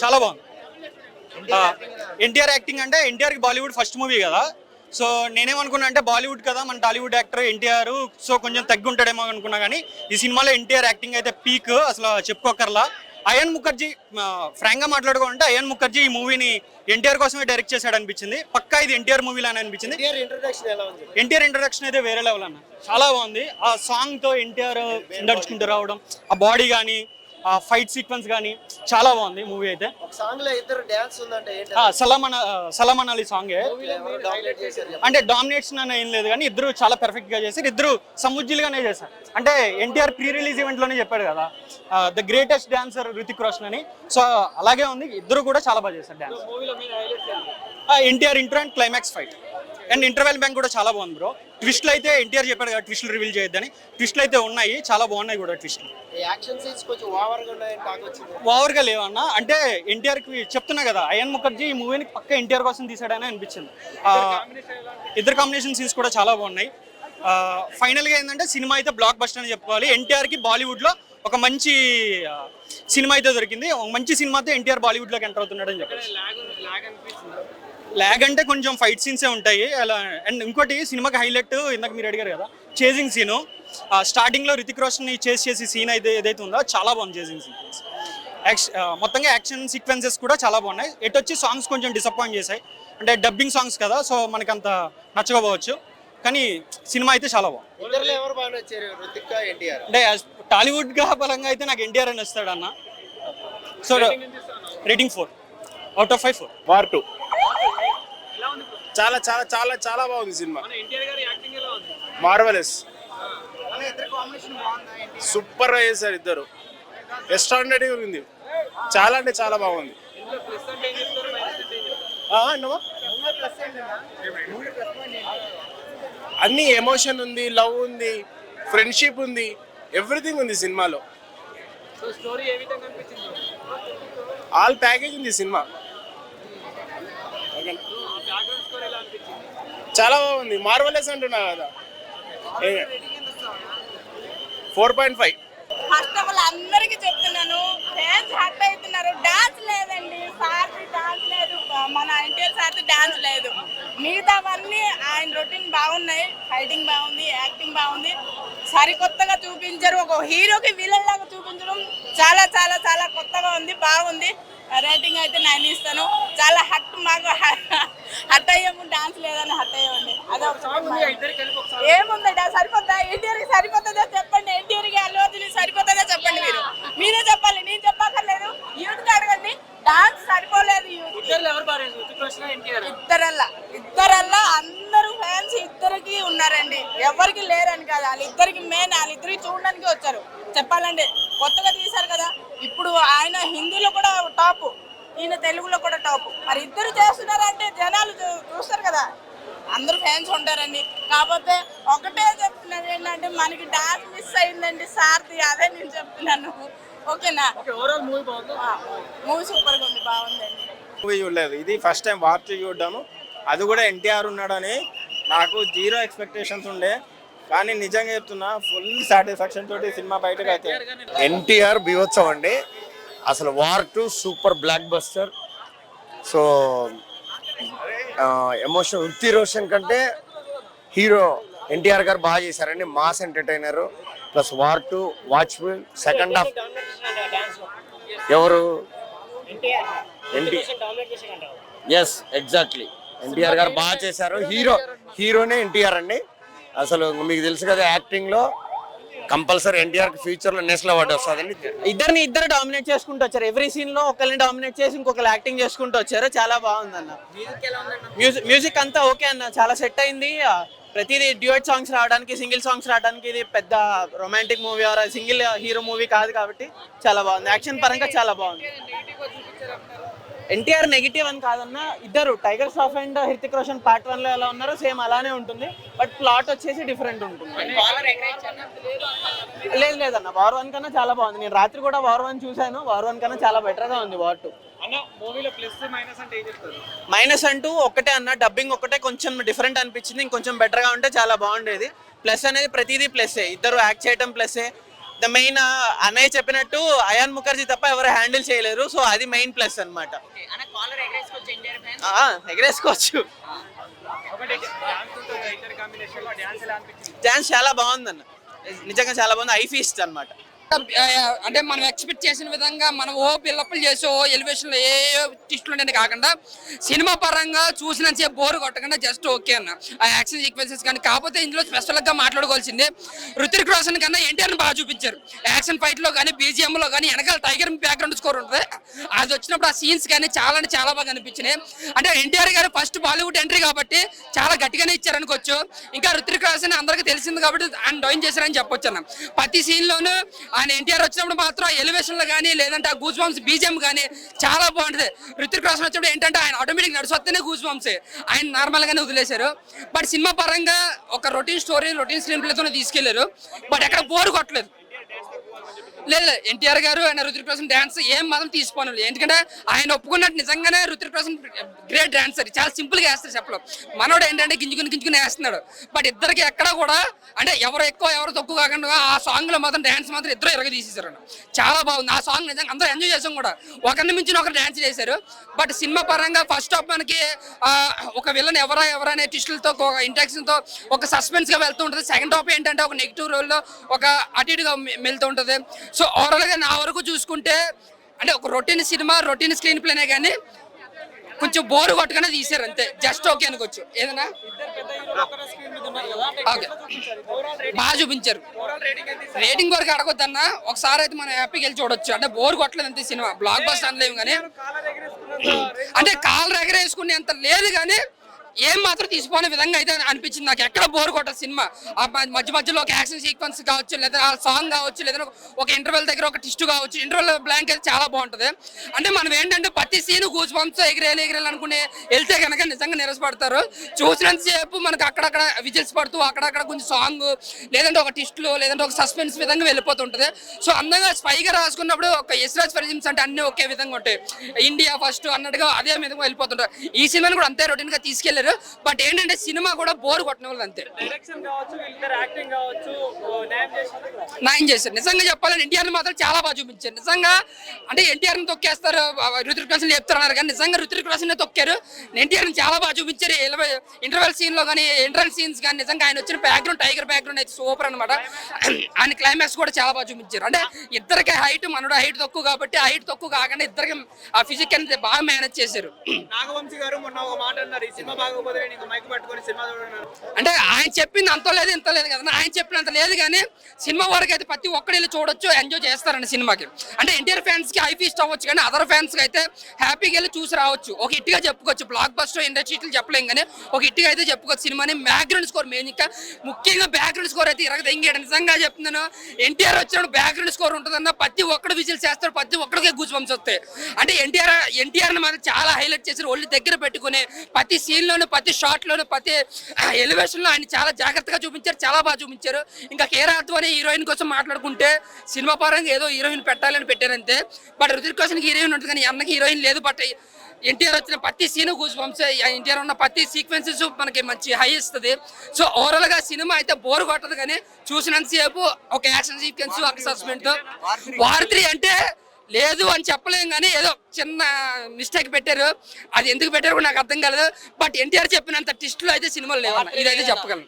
చాలా బాగుంది. ఎన్టీఆర్ యాక్టింగ్ అంటే ఎన్టీఆర్కి బాలీవుడ్ ఫస్ట్ మూవీ కదా, సో నేనేమనుకున్నా అంటే బాలీవుడ్ కదా మన టాలీవుడ్ యాక్టర్ ఎన్టీఆర్, సో కొంచెం తగ్గి ఉంటాడేమో అనుకున్నా, కానీ ఈ సినిమాలో ఎన్టీఆర్ యాక్టింగ్ అయితే పీక్, అసలు చెప్పుకోకర్లా. అయాన్ ముఖర్జీ, ఫ్రాంక్గా మాట్లాడుకోవాలంటే అయాన్ ముఖర్జీ ఈ మూవీని ఎన్టీఆర్ కోసమే డైరెక్ట్ చేశాడు అనిపించింది. పక్కా ఇది ఎన్టీఆర్ మూవీలానే అనిపించింది. ఎన్టీఆర్ ఇంట్రడక్షన్ అయితే వేరే లెవెల్ అన్న, చాలా బాగుంది. ఆ సాంగ్తో ఎన్టీఆర్ నడుచుకుంటూ రావడం, ఆ బాడీ కానీ ఆ ఫైట్ సీక్వెన్స్ కానీ చాలా బాగుంది మూవీ అయితే. సలాం అలీ సాంగే అంటే డామినేషన్ అని ఏం లేదు, కానీ ఇద్దరు చాలా పర్ఫెక్ట్ గా చేశారు. ఇద్దరు సముజ్జిలుగానే చేశారు. అంటే ఎన్టీఆర్ ప్రీ రిలీజ్ ఈవెంట్ లోనే చెప్పాడు కదా the greatest dancer Hrithik Roshan అని, సో అలాగే ఉంది. ఇద్దరు కూడా చాలా బాగా చేశారు dance. NTR intro and climax fight and interval bang కూడా చాలా బాగుంది బ్రో. ట్విస్ట్లు అయితే ఎన్టీఆర్ చెప్పాడు కదా ట్విస్ట్లు రివీల్ చేయొద్దని, ట్విస్ట్లు అయితే ఉన్నాయి, చాలా బాగున్నాయి కూడా ట్విస్ట్లు. ఓవర్గా లేవన్నా, అంటే ఎన్టీఆర్కి చెప్తున్నా కదా అయాన్ ముఖర్జీ ఈ మూవీని పక్క ఎన్టీఆర్ కోసం తీసాడని అనిపించింది. ఇద్దరు కాంబినేషన్ సీన్స్ కూడా చాలా బాగున్నాయి. ఫైనల్గా ఏంటంటే సినిమా అయితే బ్లాక్ బస్టర్ అని చెప్పుకోవాలి. ఎన్టీఆర్కి బాలీవుడ్లో ఒక మంచి సినిమా అయితే దొరికింది. ఒక మంచి సినిమాతో ఎన్టీఆర్ బాలీవుడ్లోకి ఎంటర్ అవుతున్నాడు అని చెప్పాలి. ల్యాగ్ అంటే కొంచెం ఫైట్ సీన్సే ఉంటాయి అలా. అండ్ ఇంకోటి సినిమాకి హైలైట్ ఇందాక మీరు అడిగారు కదా చేజింగ్ సీను, స్టార్టింగ్లో రితిక్ రోషన్ని చేసి సీన్ అయితే ఏదైతే ఉందో చాలా బాగుంది చేజింగ్ సీక్వెన్స్. మొత్తంగా యాక్షన్ సీక్వెన్సెస్ కూడా చాలా బాగున్నాయి. వచ్చి సాంగ్స్ కొంచెం డిసప్పాయింట్ చేశాయి, అంటే డబ్బింగ్ సాంగ్స్ కదా, సో మనకి అంత నచ్చకపోవచ్చు, కానీ సినిమా అయితే చాలా బాగుంది. అంటే టాలీవుడ్ గా పరంగా అయితే నాకు ఎన్టీఆర్ అని వస్తాడు అన్న. So rating 4/5. వార్ 2 చాలా చాలా చాలా చాలా బాగుంది సినిమా. మార్వెలస్, సూపర్ గా చేశారు ఇద్దరు, ఎక్స్ట్రాడినరీగా ఉంది. చాలా అంటే చాలా బాగుంది. అన్ని ఎమోషన్ ఉంది, లవ్ ఉంది, ఫ్రెండ్షిప్ ఉంది, ఎవ్రీథింగ్ ఉంది సినిమాలో. ఆల్ ప్యాకేజ్ ఉంది సినిమా. చాలా బాగుంది. మార్వెలస్ అంటున్నా కదా. 4.5. ఫస్ట్ ఆఫ్ ఆల్ అందరికి చెప్తున్నాను, డాన్స్ హట్ అవుతున్నారు. డాన్స్ లేదండి, సార్ది డాన్స్ లేదు, మన ఎన్టీఆర్ సార్ది డాన్స్ లేదు. మిగతావన్నీ ఆయన రొటీన్ బాగున్నాయి, ఫైటింగ్ బాగుంది, యాక్టింగ్ బాగుంది. సరికొత్తగా చూపించారు, ఒక హీరోకి విలన్ లాగా చూపించడం చాలా చాలా చాలా కొత్తగా ఉంది, బాగుంది. రేటింగ్ అయితే 9 ఇస్తాను. చాలా హట్, మాకు హట్ అయ్యాము, డాన్స్ లేదని హట్ అయ్యామండి. అదే ఏముంది సరిపోద్దా? ఎన్టీఆర్కి సరిపోతుందా చెప్పండి, ఎన్టీఆర్కి అల్లు అర్జున్ సరిపోతుందా చెప్పండి. మీరే చెప్పాలి, నేను చెప్పక్కర్లేదు. యూత్ అడగండి, డాన్స్ సరిపోలేదు. ఇద్దరల్లా అందరూ ఫ్యాన్స్ ఇద్దరికి ఉన్నారండి, ఎవరికి లేరని కాదు. వాళ్ళిద్దరికి మెయిన్, వాళ్ళిద్దరికి చూడడానికి వచ్చారు. చెప్పాలండి కొత్తగా తీశారు కదా, ఇప్పుడు ఆయన హిందీలో కూడా టాప్, ఈయన తెలుగులో కూడా టాప్. మరి ఇద్దరు చేస్తున్నారంటే జనాలు చూస్తారు కదా, అందరూ ఫ్యాన్స్ ఉంటారండి. కాకపోతే ఒకటే చెప్తున్నాను ఏంటంటే మనకి డాన్స్ మిస్ అయిందండి సార్ది, అదే నేను చెప్తున్నాను. ఓకేనా? మూవీ సూపర్గా ఉంది, బాగుందండి. మూవీ చూడలేదు, ఇది ఫస్ట్ టైం వార్ 2 చూడ్డాను. అది కూడా ఎన్టీఆర్ ఉన్నాడని నాకు 0 ఎక్స్పెక్టేషన్స్ ఉండే, కానీ నిజంగా చెప్తున్నా ఫుల్ సాటిస్ఫాక్షన్ తోటి సినిమా బయటకు అయితే. ఎన్టీఆర్ బీభత్సం అండి, అసలు War 2 super blockbuster. So emotion Hrithik Roshan కంటే హీరో ఎన్టీఆర్ గారు బాగా చేశారండి, mass entertainer. Plus War 2 watchful. Second half ఎవరు? ఎస్ ఎగ్జాక్ట్లీ, ఎన్టీఆర్ గారు బాగా చేశారు. హీరోనే ఎన్టీఆర్ అండి. అసలు మీకు తెలుసు కదా, యాక్టింగ్ లో కంపల్సరీ ఎన్టీఆర్ ఫ్యూచర్ లో నేషనల్ అవార్డు వస్తుందండి. ఇద్దరు డామినేట్ చేసుకుంటూ వచ్చారు. ఎవ్రీ సీన్ లో ఒకరిని డామినేట్ చేసి ఇంకొకరు యాక్టింగ్ చేసుకుంటూ వచ్చారు. చాలా బాగుంది అన్న. మ్యూజిక్ అంతా ఓకే అన్న, చాలా సెట్ అయింది. ప్రతిదీ డ్యూయట్ సాంగ్స్ రావడానికి, సింగిల్ సాంగ్స్ రావడానికి ఇది పెద్ద romantic movie or single hero movie కాదు కాబట్టి చాలా బాగుంది. యాక్షన్ పరంగా చాలా బాగుంది. ఎన్టీఆర్ నెగిటివ్ అని కాదన్నా, ఇద్దరు tiger Shroff and Hrithik Roshan part 1 లో ఎలా ఉన్నారో సేమ్ అలానే ఉంటుంది, బట్ ప్లాట్ వచ్చేసి డిఫరెంట్ ఉంటుంది. లేదన్న, వార్ 1 కన్నా చాలా బాగుంది. నేను రాత్రి కూడా వార్ 1 చూశాను, వార్ 1 కన్నా చాలా బెటర్ గా ఉంది వార్ 2. మైనస్ అంటూ ఒకటే అన్న, డబ్బింగ్ ఒకటే కొంచెం డిఫరెంట్ అనిపించింది, ఇంకొంచెం బెటర్ గా ఉంటే చాలా బాగుండేది. ప్లస్ అనేది ప్రతిదీ ప్లస్సే, ఇద్దరు యాక్ట్ చేయడం ప్లస్సే. ద మెయిన్ అన్నయ్య చెప్పినట్టు అయాన్ ముఖర్జీ తప్ప ఎవరు హ్యాండిల్ చేయలేరు. సో అది మెయిన్ ప్లస్ అన్నమాట. ఎగరేసుకోవచ్చు. డాన్స్ చాలా బాగుందన్న, నిజంగా చాలా బాగుంది. ఐ ఫీస్ట్ అన్నమాట. అంటే మనం ఎక్స్పెక్ట్ చేసిన విధంగా మనం ఓ బిల్డప్లు చేసి ఓ ఎలివేషన్లో ఏ టిస్టులు ఉండేది కాకుండా సినిమా పరంగా చూసినంతసేపు బోర్ కొట్టకుండా జస్ట్ ఓకే అన్న ఆ యాక్షన్ సీక్వెన్సెస్. కానీ కాకపోతే ఇందులో స్పెషల్గా మాట్లాడుకోవాల్సింది రుతిక్ రోషన్ కన్నా ఎన్టీఆర్ని బాగా చూపించారు. యాక్షన్ ఫైట్లో కానీ బీజిఎంలో కానీ వెనకాల టైగర్ బ్యాక్గ్రౌండ్ స్కోర్ ఉంటుంది. అది వచ్చినప్పుడు ఆ సీన్స్ కానీ చాలా అంటే చాలా బాగా అనిపించినాయి. అంటే ఎన్టీఆర్ గారు ఫస్ట్ బాలీవుడ్ ఎంట్రీ కాబట్టి చాలా గట్టిగానే ఇచ్చారనుకోవచ్చు. ఇంకా రుతిక్ రోషన్ అందరికీ తెలిసింది కాబట్టి ఆయన డౌన్ చేశారని చెప్పొచ్చు అన్న. ప్రతి సీన్లోనూ ఆయన ఎన్టీఆర్ వచ్చినప్పుడు మాత్రం ఎలివేషన్లో కానీ లేదంటే ఆ గూస్ బంప్స్ బీజిఎం కానీ చాలా బాగుంటుంది. రుతిక్ రోషన్ వచ్చినప్పుడు ఏంటంటే ఆయన ఆటోమేటిక్ నడిచొస్తేనే గూస్ బంప్స్, ఆయన నార్మల్గానే వదిలేశారు. బట్ సినిమా పరంగా ఒక రొటీన్ స్టోరీ రొటీన్ స్క్రీన్ ప్లేతోనే తీసుకెళ్లారు. బట్ ఎక్కడ బోర్ కొట్టలేదు. లేదు ఎన్టీఆర్ గారు ఆయన రుతిక్ రోషన్ డాన్స్ ఏం మాత్రం తీసుకోవాలి. ఎందుకంటే ఆయన ఒప్పుకున్నట్టు నిజంగానే రుతిక్ రోషన్ గ్రేట్ డాన్సర్, చాలా సింపుల్గా వేస్తారు చెప్పడం. మనోడు ఏంటంటే గింజుకుని వేస్తున్నాడు. బట్ ఇద్దరికి ఎక్కడ కూడా అంటే ఎవరు ఎక్కువ ఎవరు తక్కువ కాకుండా ఆ సాంగ్లో మాత్రం డాన్స్ మాత్రం ఇద్దరు ఎరగ తీసేశారు. చాలా బాగుంది ఆ సాంగ్, నిజంగా అందరూ ఎంజాయ్ చేసాం కూడా. ఒకరిని మించిన ఒకరు డాన్స్ చేశారు. బట్ సినిమా పరంగా ఫస్ట్ హాఫ్ మనకి ఒక విలన్ ఎవరనే ట్విస్టులతో ఒక ఇంట్రాక్షన్తో ఒక సస్పెన్స్గా వెళ్తూ ఉంటుంది. సెకండ్ హాఫ్ ఏంటంటే ఒక నెగిటివ్ రోల్లో ఒక అటు ఇటుగా వెళ్తూ ఉంటుంది. సో ఓవరాల్గా నా వరకు చూసుకుంటే అంటే ఒక రొటీన్ సినిమా రొటీన్ స్క్రీన్ ప్లేనే కానీ కొంచెం బోరు కొట్టుగానే తీసారు అంతే. జస్ట్ ఓకే అనుకోవచ్చు. ఏదైనా బాగా చూపించారు. రేటింగ్ వరకు అడగొద్దన్నా, ఒకసారి అయితే మనం హ్యాపీకి వెళ్ళి చూడొచ్చు. అంటే బోర్ కొట్టలేదు అంతే సినిమా. బ్లాక్ బస్టర్ అనలేము కానీ అంటే కాలు ఎగరేసుకునే అంత లేదు కానీ ఏం మాత్రం తీసిపోయిన విధంగా అయితే అనిపించింది నాకు. ఎక్కడ బోర్ కొట్టదు సినిమా. మధ్య మధ్యలో ఒక యాక్షన్ సీక్వెన్స్ కావచ్చు, లేదా ఆ సాంగ్ కావచ్చు, లేదా ఒక ఇంటర్వెల్ దగ్గర ఒక టిస్ట్ కావచ్చు. ఇంటర్వెల్ బ్లాంక్ అయితే చాలా బాగుంటుంది. అంటే మనం ఏంటంటే ప్రతి సీన్ గూస్ బంప్స్ ఎగిరేయాలి అనుకుని వెళ్తే కనుక నిజంగా నిరసపడతారు. చూసినంతసేపు మనకు అక్కడక్కడ విజిల్స్ పడుతూ అక్కడక్కడ కొంచెం సాంగ్ లేదంటే ఒక టిస్ట్లో లేదంటే ఒక సస్పెన్స్ విధంగా వెళ్ళిపోతుంటుంది. సో అందంగా స్పైగా రాసుకున్నప్పుడు ఒక యశ్రాజ్ ఫిలిమ్స్ అంటే అన్ని ఒకే విధంగా ఉంటాయి. ఇండియా ఫస్ట్ అన్నట్టుగా అదే విధంగా వెళ్ళిపోతుంటారు. ఈ సినిమాని కూడా అంతే రొటీన్గా తీసుకెళ్ళారు. బట్ ఏంటంటే సినిమా కూడా బోర్ కొట్టిన వాళ్ళు అంతే. న్యాయం చేశారు. నిజంగా చెప్పాలని ఎన్టీఆర్ని మాత్రం చాలా బాగా చూపించారు. నిజంగా అంటే ఎన్టీఆర్ని తొక్కేస్తారు, రుతిక్ రోషన్ చెప్తున్నారు కానీ నిజంగా రుతిక్ రోషన్ తొక్కారు. ఎన్టీఆర్ని చాలా బాగా చూపించారు. ఇంటర్వెల్ సీన్లో కానీ ఎంట్రన్స్ సీన్స్ కానీ నిజంగా ఆయన వచ్చిన బ్యాక్గ్రౌండ్ టైగర్ బ్యాక్గ్రౌండ్ అయితే సూపర్ అనమాట. ఆయన క్లైమాక్స్ కూడా చాలా బాగా చూపించారు. అంటే ఇద్దరికి హైట్ మనోడు హైట్ తక్కువ కాబట్టి హైట్ తక్కువ కాకుండా ఇద్దరికి ఆ ఫిజిక్ అనేది బాగా మేనేజ్ చేశారు. నాగవంశీ గారు మొన్న ఒక మాట అన్నారు, ఈ సినిమా బాగోపోతే నేను మైక్ పట్టుకొని సినిమా చూడన్నారు. అంటే ఆయన చెప్పింది అంత లేదు ఇంత లేదు కదా, ఆయన చెప్పినంత లేదు కానీ సినిమా వరకు అయితే ప్రతి ఒక్కరు వెళ్ళి చూడొచ్చు, ఎంజాయ్ చేస్తారండి సినిమాకి. అంటే ఎన్టీఆర్ ఫ్యాన్స్ కి హై ఫీస్ట్ అవ్వచ్చు కానీ అదర్ ఫ్యాన్స్ కి అయితే హ్యాపీగా వెళ్ళి చూసి రావచ్చు. ఒక హిట్ గా చెప్పుకోవచ్చు. బ్లాక్ బస్టర్ ఇండస్ట్రీలు చెప్పలేం కానీ ఒక హిట్ గా అయితే చెప్పుకోవచ్చు సినిమాని. బ్యాక్గ్రౌండ్ స్కోర్ మెయిన్, ఇంకా ముఖ్యంగా బ్యాక్గ్రౌండ్ స్కోర్ అయితే ఇరగదెంగాడు. నిజంగా చెప్తున్నాను, ఎన్టీఆర్ వచ్చినప్పుడు బ్యాక్గ్రౌండ్ స్కోర్ ఉంటుందన్న ప్రతి ఒక్కడు విజిల్ చేస్తాడు, ప్రతి ఒక్కడికే గూస్ బంప్స్ వస్తాయి. అంటే ఎన్టీఆర్ని మాత్రం చాలా హైలైట్ చేశారు. ఒళ్ళు దగ్గర పెట్టుకుని ప్రతి సీన్లోను ప్రతి షాట్లోను ప్రతి ఎలివేషన్లో ఆయన చాలా జాగ్రత్తగా చూపించారు, చాలా బాగా చూపించారు. ఇంకా కేరాత్వ అనే హీరోయిన్ కోసం మాట్లాడుకుంటే సినిమా పరంగా ఏదో హీరోయిన్ పెట్టాలని పెట్టారంతే. బట్ రుతిక్ రోషన్కి హీరోయిన్ ఉంటుంది కానీ అన్నకి హీరోయిన్ లేదు. బట్ ఎన్టీఆర్ వచ్చిన ప్రతి సీన్ గూస్ బంప్స్, ఎన్టీఆర్ ఉన్న ప్రతి సీక్వెన్సెస్ మనకి మంచి హై ఇస్తుంది. సో ఓవరాల్గా సినిమా అయితే బోర్ కొట్టదు కానీ చూసినంతసేపు ఒక యాక్షన్ సీక్వెన్స్ ఒక సస్పెన్స్. వార్ 3 అంటే లేదు అని చెప్పలేం కానీ ఏదో చిన్న మిస్టేక్ పెట్టారు. అది ఎందుకు పెట్టారు కూడా నాకు అర్థం కాలేదు. బట్ ఎన్టీఆర్ చెప్పినంత ట్విస్టులు అయితే సినిమాలు లేవు, ఇదైతే చెప్పగలను.